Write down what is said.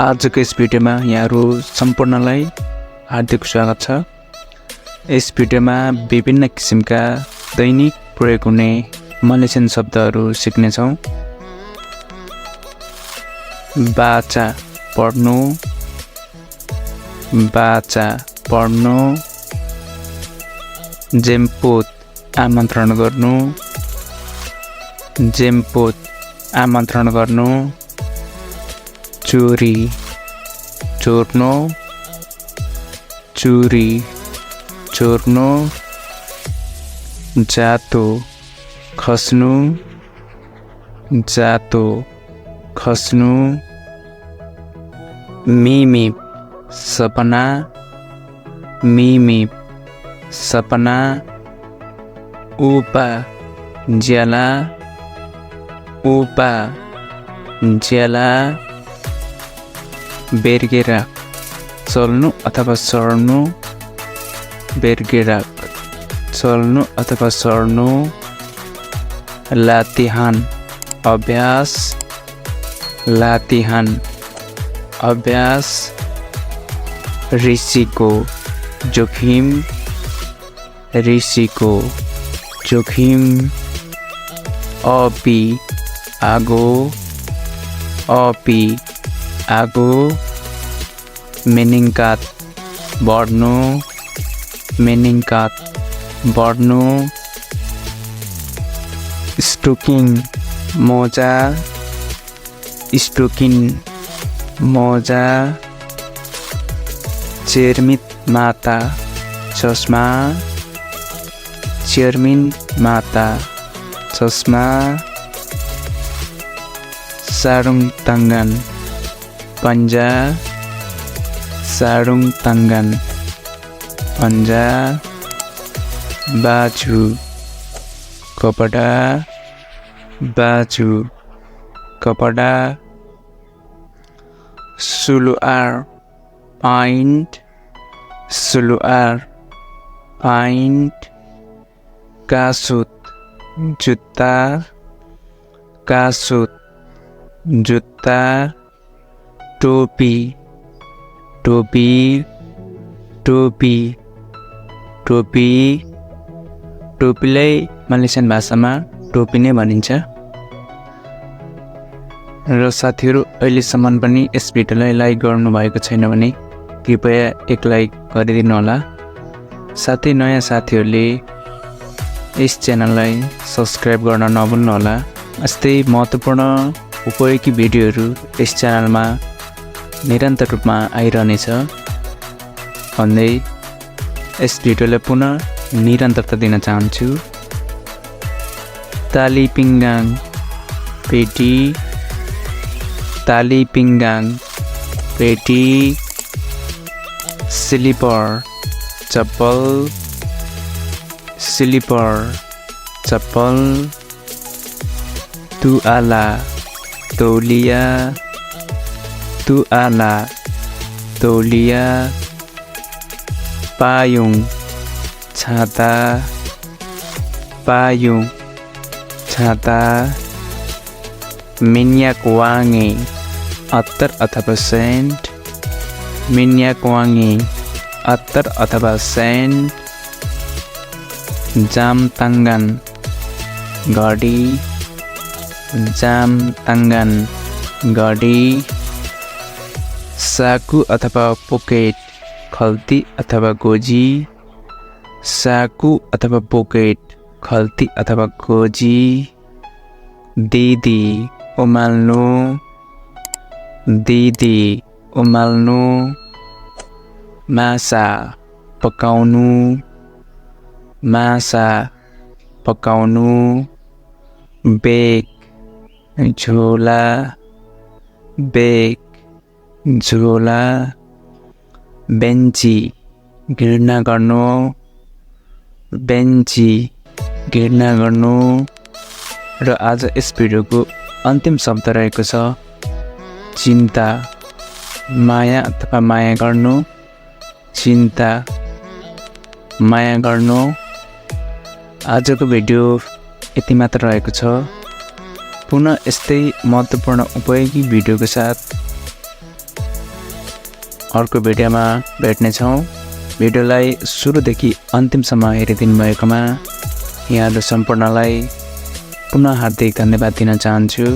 आजको यस भिडियोमा यहाँहरू सम्पूर्णलाई हार्दिक स्वागत छ। यस भिडियोमा विभिन्न किसिमका दैनिक प्रयोग हुने मलेसियन शब्दहरू सिक्नेछौँ। बाचा पढ्नु, बाचा पढ्नु। जेम्पोत आमन्त्रण गर्नु, जेम्पोत आमन्त्रण गर्नु। चोरी चोर्नु, चोरी चोर्नु। जातो खस्नु, जातो खस्नु। मिमिप सपना, मिमिप सपना। उपा ज्याला, उपा ज्याला। बेर्गेराक चल्नु अथवा सर्नु, बेर्गेराक चल्नु अथवा सर्नु। लातिहान अभ्यास, लातिहान अभ्यास। ऋषिको जोखिम, ऋषिको जोखिम। अपी आगो, अपी आगो। मेनिङकात बढ्नु, मेनिङकात बढ्नु। स्टोकिङ मोजा, स्टोकिङ मोजा। चेर्मित माता चस्मा, चेर्मिन माता चस्मा। सारुङ ताङ्गान पन्जा, सारुङ ताङ्गान पन्जा। बाजु कपडा, बाजु कपडा। सुलुआर पाइन्ट, सुलुआर पाइन्ट। कासुत जुत्ता, कासुत जुत्ता। टोपी, टोपी, टोपी, टोपी। टोपीलाई मलेसियन भाषामा टोपी नै भनिन्छ। र साथीहरू, अहिलेसम्म पनि यस भिडियोलाई लाइक गर्नुभएको छैन भने कृपया एक लाइक गरिदिनु होला। साथै नयाँ साथीहरूले यस च्यानललाई सब्सक्राइब गर्न नभुल्नु होला। यस्तै महत्त्वपूर्ण उपयोगी भिडियोहरू यस च्यानलमा निरन्तर रूपमा आइरहनेछ भन्दै यस भिडियोलाई पुनः निरन्तरता दिन चाहन्छु। तालिपिङ्गाङ पेटी, तालिपिङ्गाङ पेटी। स्लिपर चप्पल, स्लिपर चप्पल। तुआला तौलिया, तुआला तौलिया। पायुङ छाता, पायुङ छाता। मिन्याक वाङे अत्तर अथवा सेन्ट, मिन्याक वाङे अत्तर अथवा सेन्ट। जाम ताङ्गान घडी, जाम ताङ्गान घडी। साकु अथवा पोकेट खल्ती अथवा गोजी, साकु अथवा पोकेट खल्ती अथवा गोजी। दिदी उमाल्नु, दिदी उमाल्नु। मासा पकाउनु, मासा पकाउनु। बेग झोला, बेग झोला। बेन्ची घृणा गर्नु, बेन्ची घृणा गर्नु। र आज यस भिडियोको अन्तिम शब्द रहेको छ चिन्ता, माया अथवा माया गर्नु। चिन्ता, माया गर्नु। आजको भिडियो यति मात्र रहेको छ। पुनः यस्तै महत्त्वपूर्ण उपयोगी भिडियोको साथ अर्को भिडियोमा भेट्नेछौँ। भिडियोलाई सुरुदेखि अन्तिमसम्म हेरिदिनु भएकोमा यहाँहरू सम्पूर्णलाई पुनः हार्दिक धन्यवाद दिन चाहन्छु।